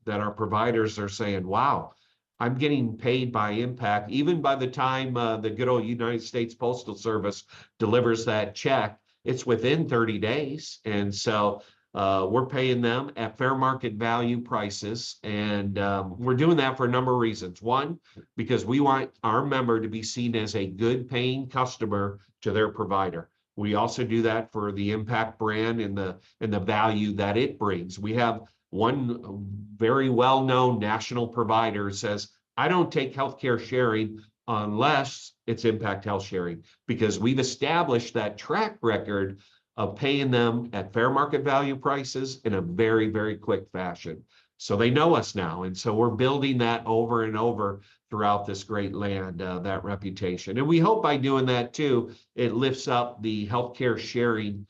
our providers are saying, wow, I'm getting paid by impact. Even by the time the good old United States Postal Service delivers that check, it's within 30 days. And so we're paying them at fair market value prices. And we're doing that for a number of reasons. One, because we want our member to be seen as a good paying customer to their provider. We also do that for the Impact brand and the value that it brings. We have one very well-known national provider says, I don't take healthcare sharing unless it's Impact Health Sharing, because we've established that track record of paying them at fair market value prices in a very, very quick fashion. So they know us now. And so we're building that over and over throughout this great land, that reputation. And we hope by doing that too, it lifts up the healthcare sharing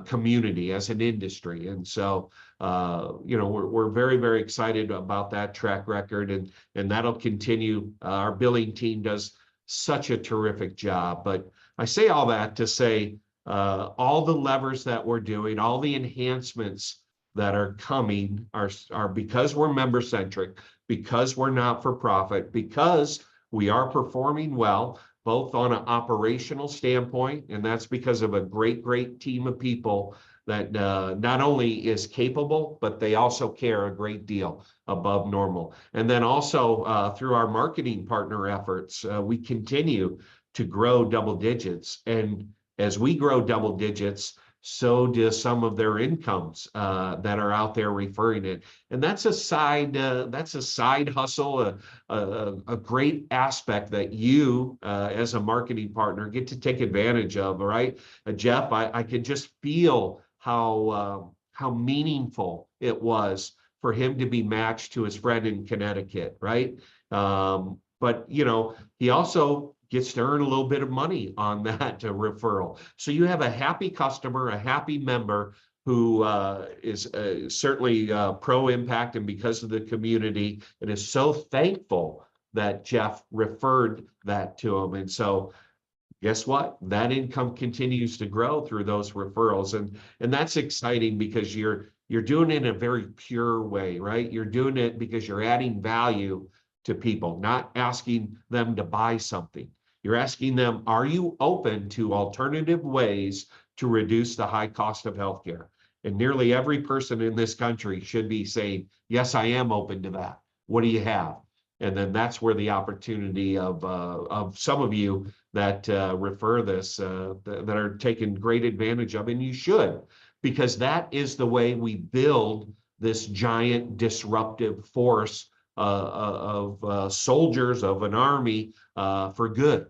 community as an industry. And so, we're very, very excited about that track record, and that'll continue. Our billing team does such a terrific job. But I say all that to say, all the levers that we're doing, all the enhancements that are coming are because we're member centric, because we're not for profit, because we are performing well, both on an operational standpoint, and that's because of a great team of people that not only is capable, but they also care a great deal above normal. And then also through our marketing partner efforts, we continue to grow double digits. And as we grow double digits, so do some of their incomes that are out there referring it. And that's a side hustle, a great aspect that you as a marketing partner get to take advantage of, all right? Jeff, I could just feel how meaningful it was for him to be matched to his friend in Connecticut, right? But he also gets to earn a little bit of money on that referral. So you have a happy customer, a happy member who is certainly pro-impact and because of the community, and is so thankful that Jeff referred that to him. And so guess what? That income continues to grow through those referrals. And that's exciting because you're doing it in a very pure way, right? You're doing it because you're adding value to people, not asking them to buy something. You're asking them, are you open to alternative ways to reduce the high cost of healthcare? And nearly every person in this country should be saying, yes, I am open to that. What do you have? And then that's where the opportunity of some of you that refer this, that are taking great advantage of, and you should, because that is the way we build this giant disruptive force of soldiers of an army for good.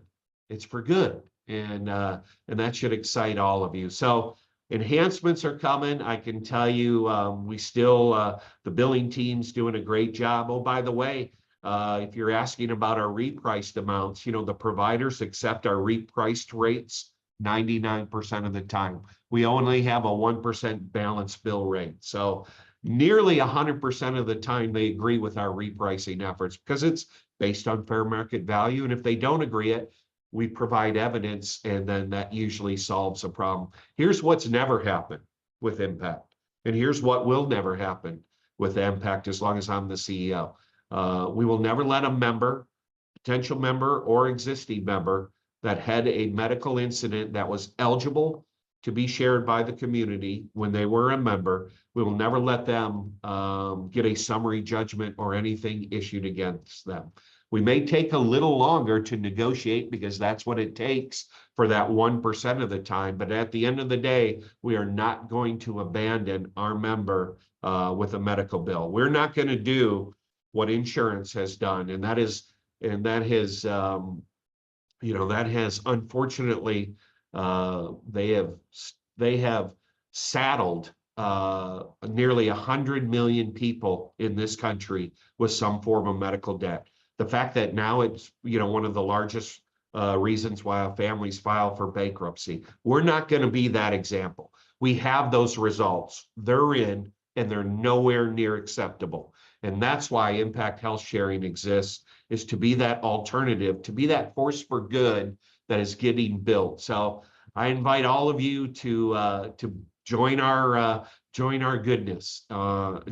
It's for good, and that should excite all of you. So enhancements are coming. I can tell you, we still the billing team's doing a great job. Oh, by the way, if you're asking about our repriced amounts, the providers accept our repriced rates 99% of the time. We only have a 1% balance bill rate. So nearly 100% of the time they agree with our repricing efforts because it's based on fair market value. And if they don't agree it, we provide evidence, and then that usually solves a problem. Here's what's never happened with Impact, and here's what will never happen with Impact as long as I'm the CEO. We will never let a member, potential member or existing member that had a medical incident that was eligible to be shared by the community when they were a member, we will never let them get a summary judgment or anything issued against them. We may take a little longer to negotiate because that's what it takes for that 1% of the time. But at the end of the day, we are not going to abandon our member with a medical bill. We're not going to do what insurance has done, and that has unfortunately they have saddled nearly 100 million people in this country with some form of medical debt. The fact that now it's one of the largest reasons why families file for bankruptcy. We're not going to be that example. We have those results. They're in, and they're nowhere near acceptable. And that's why Impact Health Sharing exists, is to be that alternative, to be that force for good that is getting built. So I invite all of you to join our goodness,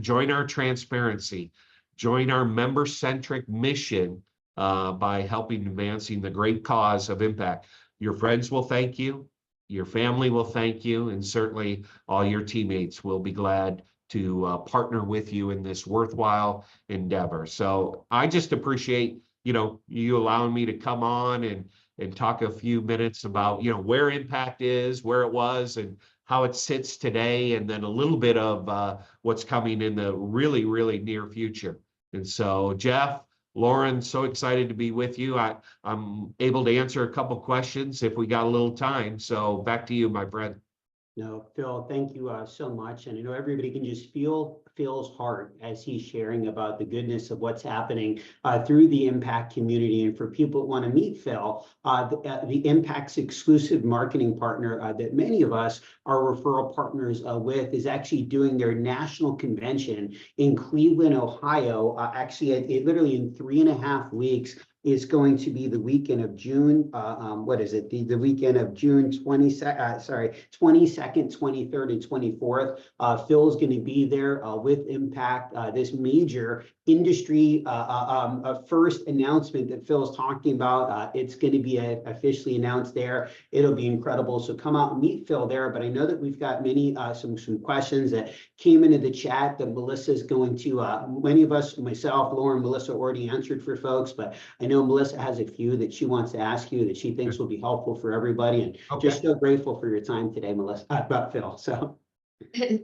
join our transparency, join our member-centric mission by helping advancing the great cause of impact. Your friends will thank you, your family will thank you, and certainly all your teammates will be glad to partner with you in this worthwhile endeavor. So I just appreciate, you allowing me to come on and talk a few minutes about, where Impact is, where it was, and how it sits today, and then a little bit of what's coming in the really, really near future. And so, Jeff, Lauren, so excited to be with you. I'm able to answer a couple questions if we got a little time. So back to you, my friend. No, Phil, thank you so much. And I know everybody can just feel Phil's heart as he's sharing about the goodness of what's happening through the Impact community. And for people that want to meet Phil, the Impact's exclusive marketing partner that many of us are referral partners with is actually doing their national convention in Cleveland, Ohio. Actually, literally in 3.5 weeks. Is going to be the weekend of June. What is it? The weekend of June 22nd, 23rd, and 24th. Phil's going to be there with Impact. This major industry first announcement that Phil's talking about. It's going to be officially announced there. It'll be incredible. So come out and meet Phil there. But I know that we've got many some questions that came into the chat that Melissa's going to. Many of us, myself, Lauren, Melissa, already answered for folks, but I know Melissa has a few that she wants to ask you that she thinks will be helpful for everybody. And just so grateful for your time today, Melissa, about Phil. So.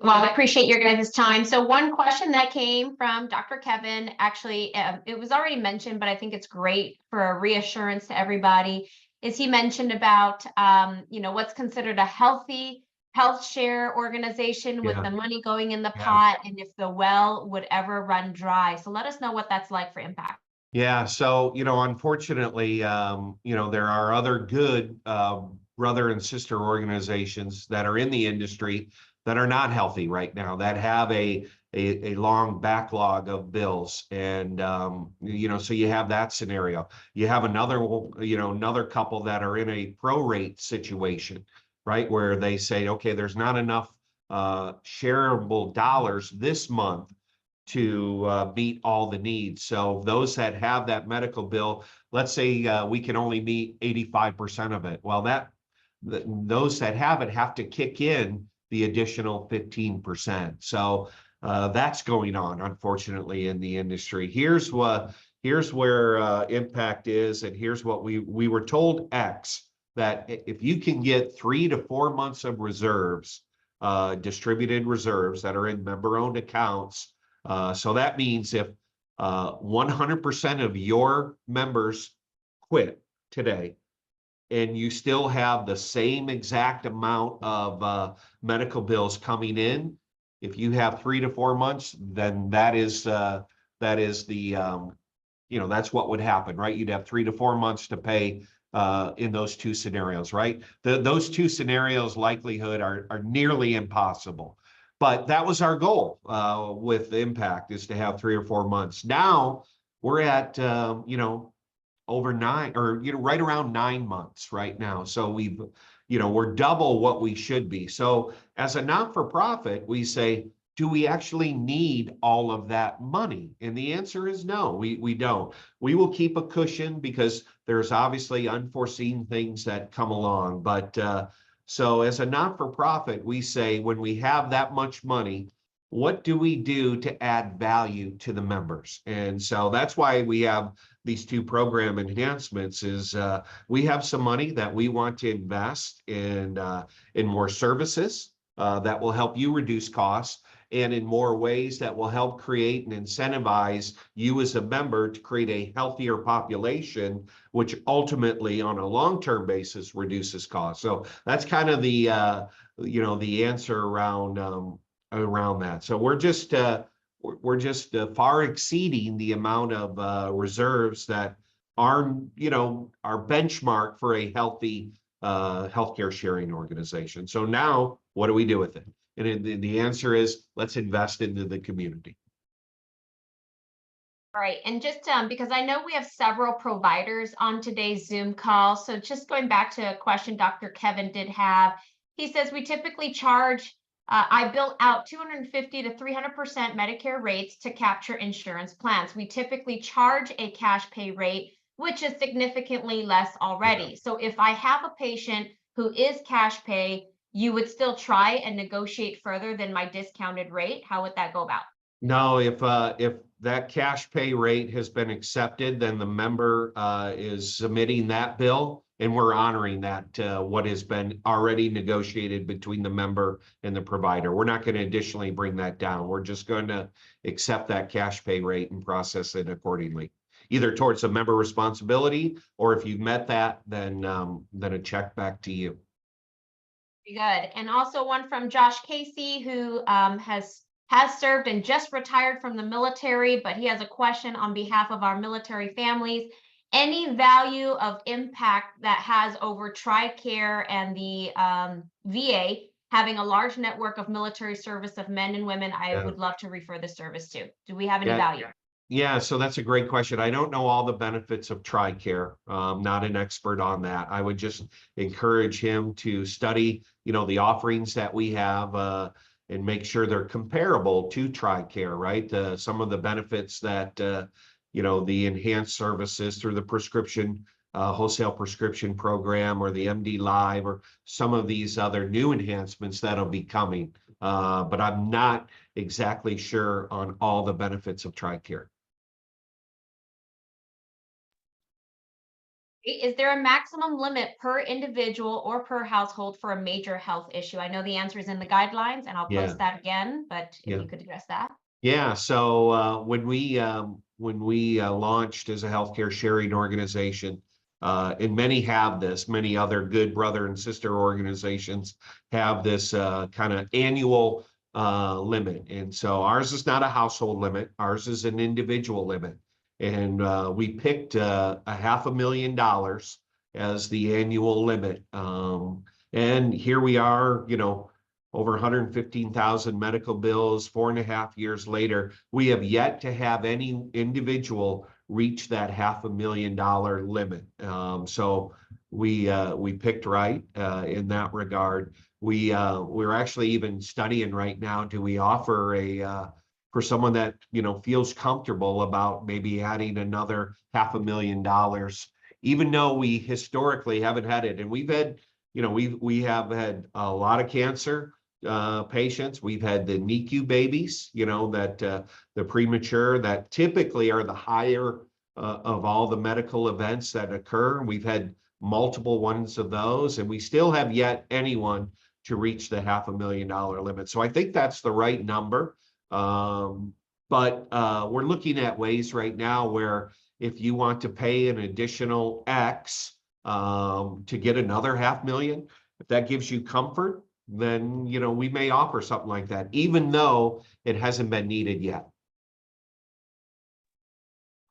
Well, I appreciate your guys' time. So one question that came from Dr. Kevin, actually, it was already mentioned, but I think it's great for a reassurance to everybody, is he mentioned about, what's considered a healthy health share organization with the money going in the pot, and if the well would ever run dry. So let us know what that's like for Impact. Yeah, so, unfortunately, there are other good brother and sister organizations that are in the industry that are not healthy right now, that have a long backlog of bills. And, so you have that scenario. You have another couple that are in a prorate situation, right? Where they say, okay, there's not enough shareable dollars this month to meet all the needs. So those that have that medical bill, let's say we can only meet 85% of it. Well, those that have it have to kick in the additional 15%. So that's going on, unfortunately, in the industry. Here's where Impact is, and here's what we were told that if you can get 3 to 4 months of reserves, distributed reserves that are in member-owned accounts. So that means if 100% of your members quit today, and you still have the same exact amount of medical bills coming in, if you have 3 to 4 months, then that's what would happen, right? You'd have 3 to 4 months to pay in those two scenarios, right? Those two scenarios likelihood are nearly impossible. But that was our goal with Impact, is to have 3 or 4 months. Now we're at, over 9, or, right around 9 months right now. So we're double what we should be. So as a not-for-profit, we say, do we actually need all of that money? And the answer is no, we don't. We will keep a cushion because there's obviously unforeseen things that come along. But so as a not-for-profit, we say, when we have that much money, what do we do to add value to the members? And so that's why we have these two program enhancements. Is we have some money that we want to invest in more services that will help you reduce costs, and in more ways that will help create and incentivize you as a member to create a healthier population, which ultimately on a long-term basis reduces costs. So that's kind of the answer around that. So we're just far exceeding the amount of reserves that are our benchmark for a healthy healthcare sharing organization. So now what do we do with it? And the answer is, let's invest into the community. All right, and just because I know we have several providers on today's Zoom call, so just going back to a question Dr. Kevin did have, he says we typically charge, I built out 250 to 300% Medicare rates to capture insurance plans. We typically charge a cash pay rate, which is significantly less already. Yeah. So if I have a patient who is cash pay, you would still try and negotiate further than my discounted rate. How would that go about? No, if that cash pay rate has been accepted, then the member is submitting that bill, and we're honoring that what has been already negotiated between the member and the provider. We're not going to additionally bring that down. We're just going to accept that cash pay rate and process it accordingly, either towards the member responsibility, or if you've met that, then a check back to you. Very good. And also one from Josh Casey, who has served and just retired from the military, but he has a question on behalf of our military families. Any value of impact that has over TRICARE and the VA having a large network of military service of men and women, I would love to refer the service to. Do we have any value? Yeah, so that's a great question. I don't know all the benefits of TRICARE. I'm not an expert on that. I would just encourage him to study, the offerings that we have and make sure they're comparable to TRICARE, right? Some of the benefits that, the enhanced services through the prescription, wholesale prescription program, or the MD Live, or some of these other new enhancements that'll be coming. But I'm not exactly sure on all the benefits of TRICARE. Is there a maximum limit per individual or per household for a major health issue? I know the answer is in the guidelines, and I'll post that again, but if you could address that. Yeah, so when we launched as a healthcare sharing organization, and many other good brother and sister organizations have this kind of annual limit. And so ours is not a household limit, ours is an individual limit. And we picked $500,000 as the annual limit. And here we are, over 115,000 medical bills, 4.5 years later. We have yet to have any individual reach that $500,000 limit. So we picked right in that regard. We're actually even studying right now, do we offer for someone that feels comfortable about maybe adding another $500,000, even though we historically haven't had it. And we've had, we have had a lot of cancer patients. We've had the NICU babies, that the premature, that typically are the higher of all the medical events that occur. We've had multiple ones of those, and we still have yet anyone to reach the $500,000 limit. So I think that's the right number. But we're looking at ways right now where if you want to pay an additional X to get another $500,000, if that gives you comfort, then we may offer something like that, even though it hasn't been needed yet.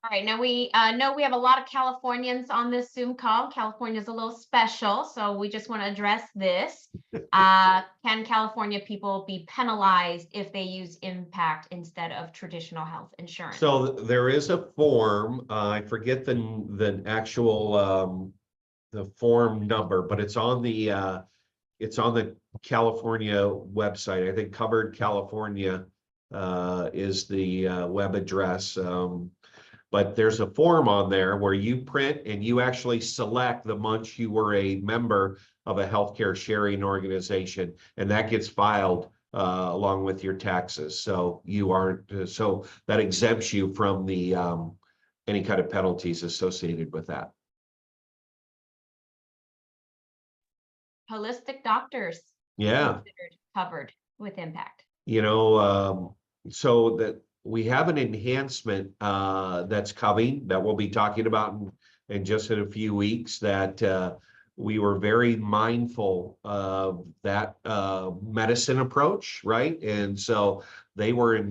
All right, now we know we have a lot of Californians on this Zoom call. California is a little special, so we just want to address this. Can California people be penalized if they use Impact instead of traditional health insurance? So there is a form. I forget the actual the form number, but it's on the California website. I think Covered California is the web address. But there's a form on there where you print and you actually select the month you were a member of a healthcare sharing organization, and that gets filed along with your taxes. So so that exempts you from the any kind of penalties associated with that. Holistic doctors, considered covered with Impact. So that we have an enhancement that's coming that we'll be talking about in just a few weeks, that we were very mindful of that medicine approach, right? And so they were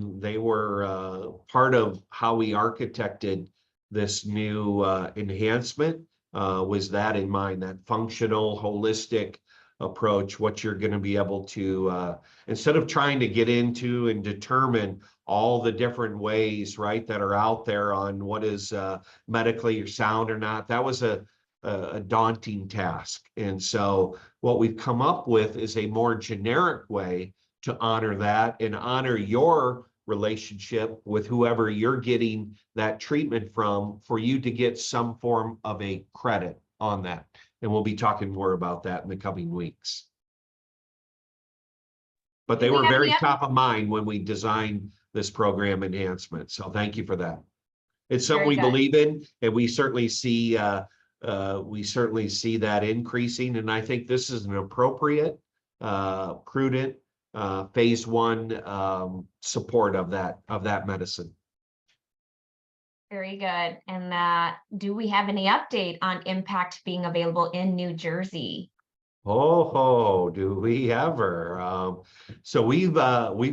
part of how we architected this new enhancement. was that in mind, that functional, holistic approach, what you're going to be able to, instead of trying to get into and determine all the different ways, right, that are out there on what is medically sound or not. That was a daunting task. And so what we've come up with is a more generic way to honor that and honor your relationship with whoever you're getting that treatment from, for you to get some form of a credit on that. And we'll be talking more about that in the coming weeks. But they were very top of mind when we designed this program enhancement. So thank you for that. It's something we believe in, and we certainly see that increasing. And I think this is an appropriate, prudent phase one support of that medicine. Very good. And do we have any update on Impact being available in New Jersey? Oh, do we ever? So we've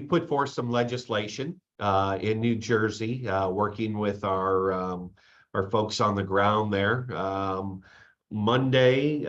put forth some legislation in New Jersey, working with our folks on the ground there. Monday,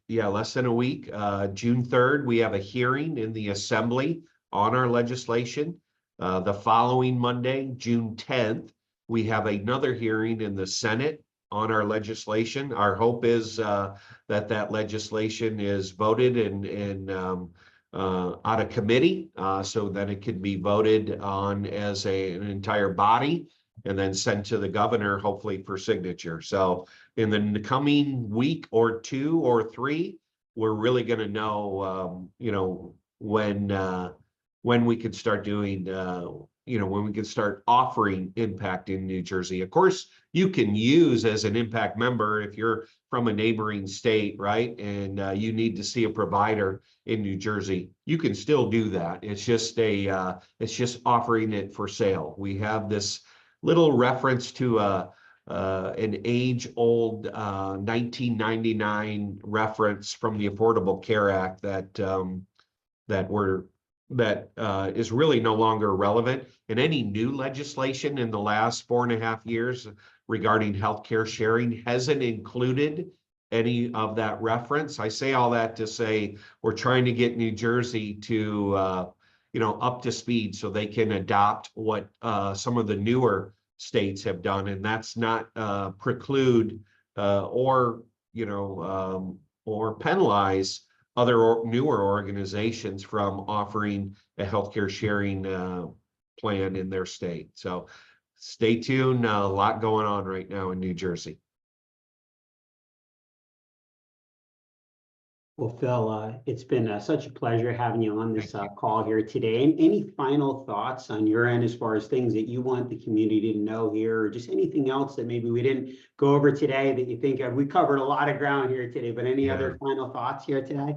less than a week, June 3rd, we have a hearing in the Assembly on our legislation. The following Monday, June 10th, we have another hearing in the Senate on our legislation. Our hope is that legislation is voted and out of committee, so that it can be voted on as an entire body and then sent to the governor, hopefully for signature. So in the coming week or two or three, we're really going to know, when we can start doing, when we can start offering Impact in New Jersey. Of course, you can use as an Impact member if you're from a neighboring state, right? And you need to see a provider in New Jersey. You can still do that. It's just it's just offering it for sale. We have this little reference to an age-old 1999 reference from the Affordable Care Act that is really no longer relevant. And any new legislation in the last 4.5 years regarding healthcare sharing hasn't included any of that reference. I say all that to say we're trying to get New Jersey to up to speed so they can adopt what some of the newer states have done, and that's not preclude or penalize other newer organizations from offering a healthcare sharing plan in their state. So stay tuned. A lot going on right now in New Jersey. Well, Phil, it's been such a pleasure having you on this call here today. And any final thoughts on your end as far as things that you want the community to know here, or just anything else that maybe we didn't go over today that you think we covered a lot of ground here today, but any other final thoughts here today?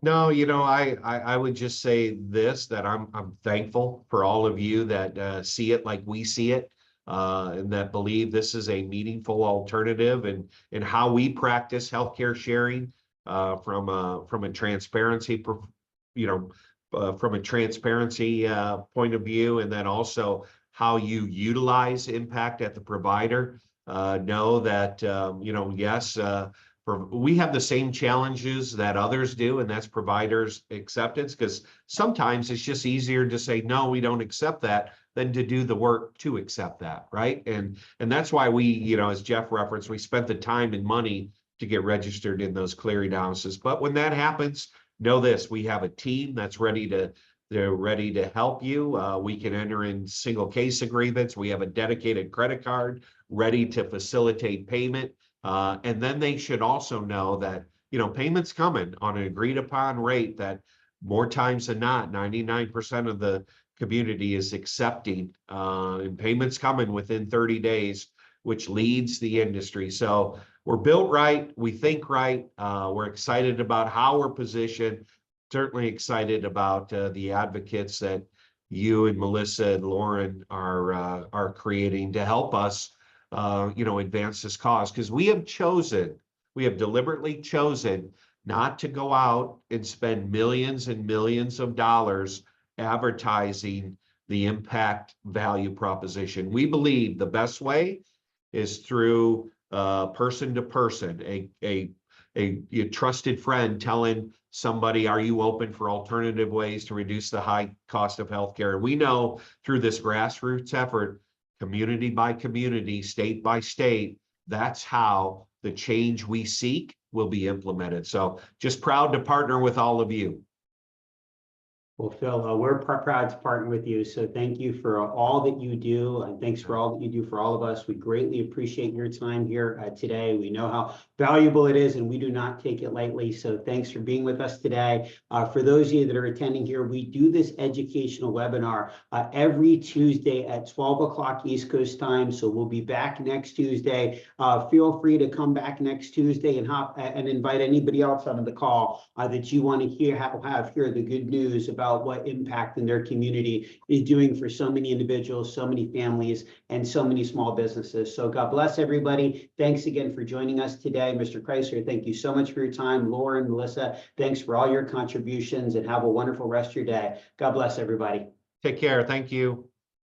No, I would just say this, that I'm thankful for all of you that see it like we see it, and that believe this is a meaningful alternative and how we practice healthcare sharing from a transparency, from a transparency point of view, and then also how you utilize Impact at the provider. Know that yes. We have the same challenges that others do, and that's providers acceptance, because sometimes it's just easier to say, no, we don't accept that, than to do the work to accept that, right? And that's why we, as Jeff referenced, we spent the time and money to get registered in those clearinghouses. But when that happens, know this, we have a team that's they're ready to help you. We can enter in single case agreements. We have a dedicated credit card ready to facilitate payment. And then they should also know that, payment's coming on an agreed upon rate that more times than not, 99% of the community is accepting, and payments coming within 30 days, which leads the industry. So we're built right. We think right. We're excited about how we're positioned, certainly excited about the advocates that you and Melissa and Lauren are creating to help us advance this cause, because we have deliberately chosen not to go out and spend millions and millions of dollars advertising the Impact value proposition. We believe the best way is through person to person, a trusted friend telling somebody, are you open for alternative ways to reduce the high cost of healthcare? And we know through this grassroots effort, community by community, state by state, that's how the change we seek will be implemented. So just proud to partner with all of you. Well, Phil, we're proud to partner with you. So thank you for all that you do. And thanks for all that you do for all of us. We greatly appreciate your time here today. We know how valuable it is and we do not take it lightly. So thanks for being with us today. For those of you that are attending here, we do this educational webinar every Tuesday at 12 o'clock East Coast time. So we'll be back next Tuesday. Feel free to come back next Tuesday and invite anybody else onto the call that you want to hear the good news about what impact in their community is doing for so many individuals, so many families, and so many small businesses. So God bless everybody. Thanks again for joining us today. Mr. Chrysler, thank you so much for your time. Lauren, Melissa, thanks for all your contributions and have a wonderful rest of your day. God bless everybody. Take care. Thank you.